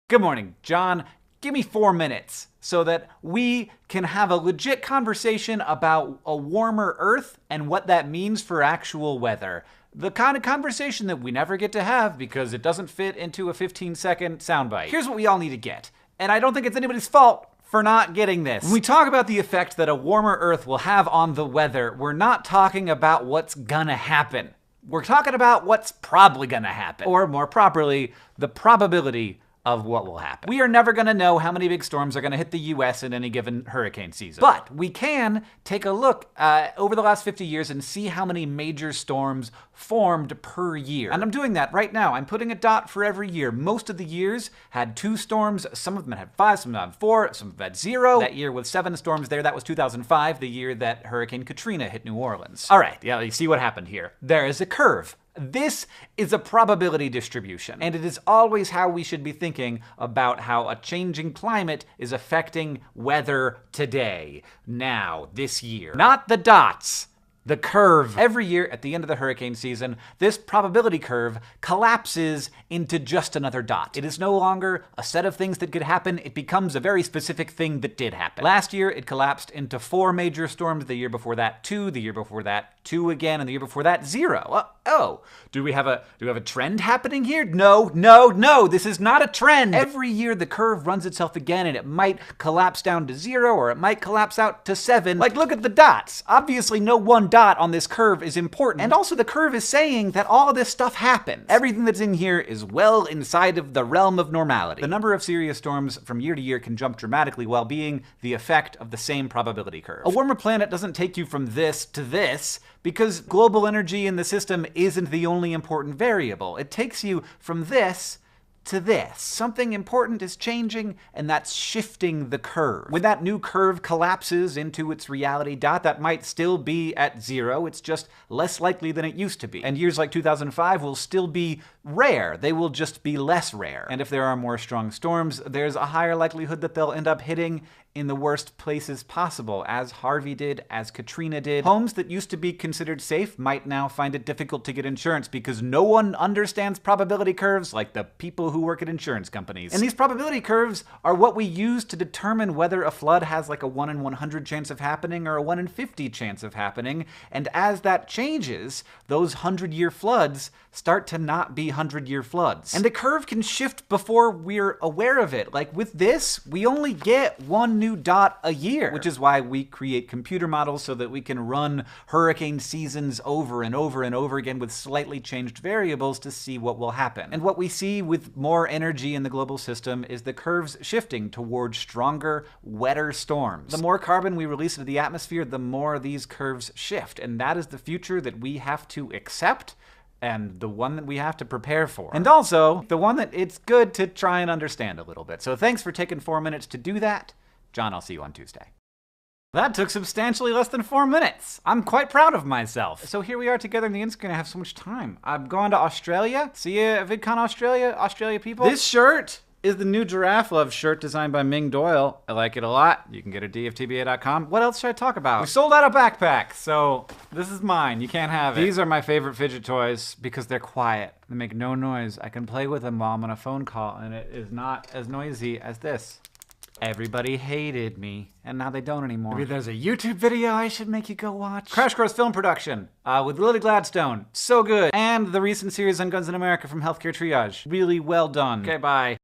Good morning, John. Give me 4 minutes so that we can have a legit conversation about a warmer Earth and what that means for actual weather. The kind of conversation that we never get to have because it doesn't fit into a 15-second soundbite. Here's what we all need to get, and I don't think it's anybody's fault for not getting this. When we talk about the effect that a warmer Earth will have on the weather, we're not talking about what's gonna happen. We're talking about what's probably gonna happen. Or more properly, the probability of what will happen. We are never going to know how many big storms are going to hit the US in any given hurricane season. But we can take a look over the last 50 years and see how many major storms formed per year. And I'm doing that right now. I'm putting a dot for every year. Most of the years had 2 storms. Some of them had 5, some of them had 4, some of them had 0. That year with 7 storms there, that was 2005, the year that Hurricane Katrina hit New Orleans. All right, yeah, you see what happened here. There is a curve. This is a probability distribution, and it is always how we should be thinking about how a changing climate is affecting weather today, now, this year. Not the dots. The curve. Every year at the end of the hurricane season, this probability curve collapses into just another dot. It is no longer a set of things that could happen, it becomes a very specific thing that did happen. Last year, it collapsed into 4 major storms, the year before that 2, the year before that 2 again, and the year before that 0. Do we have a trend happening here? No, this is not a trend. Every year the curve runs itself again, and it might collapse down to 0, or it might collapse out to 7. Like, look at the dots. Obviously, no one dot on this curve is important. And also the curve is saying that all of this stuff happens. Everything that's in here is well inside of the realm of normality. The number of serious storms from year to year can jump dramatically while being the effect of the same probability curve. A warmer planet doesn't take you from this to this because global energy in the system isn't the only important variable. It takes you from this to this. Something important is changing, and that's shifting the curve. When that new curve collapses into its reality dot, that might still be at 0. It's just less likely than it used to be. And years like 2005 will still be rare. They will just be less rare. And if there are more strong storms, there's a higher likelihood that they'll end up hitting in the worst places possible, as Harvey did, as Katrina did. Homes that used to be considered safe might now find it difficult to get insurance because no one understands probability curves like the people who work at insurance companies. And these probability curves are what we use to determine whether a flood has like a 1 in 100 chance of happening or a 1 in 50 chance of happening. And as that changes, those 100-year floods start to not be 100-year floods. And the curve can shift before we're aware of it. Like with this, we only get 1 new dot a year, which is why we create computer models so that we can run hurricane seasons over and over and over again with slightly changed variables to see what will happen. And what we see with more energy in the global system is the curves shifting towards stronger, wetter storms. The more carbon we release into the atmosphere, the more these curves shift. And that is the future that we have to accept, and the one that we have to prepare for. And also, the one that it's good to try and understand a little bit. So thanks for taking 4 minutes to do that. John, I'll see you on Tuesday. That took substantially less than 4 minutes. I'm quite proud of myself. So here we are together in the Instagram. I have so much time. I'm going to Australia. See you at VidCon Australia people. This shirt is the new Giraffe Love shirt designed by Ming Doyle. I like it a lot. You can get it at dftba.com. What else should I talk about? We sold out a backpack, so this is mine. You can't have it. These are my favorite fidget toys because they're quiet. They make no noise. I can play with them while I'm on a phone call, and it is not as noisy as this. Everybody hated me, and now they don't anymore. Maybe there's a YouTube video I should make you go watch. Crash Course Film Production with Lily Gladstone. So good. And the recent series on Guns in America from Healthcare Triage. Really well done. Okay, bye.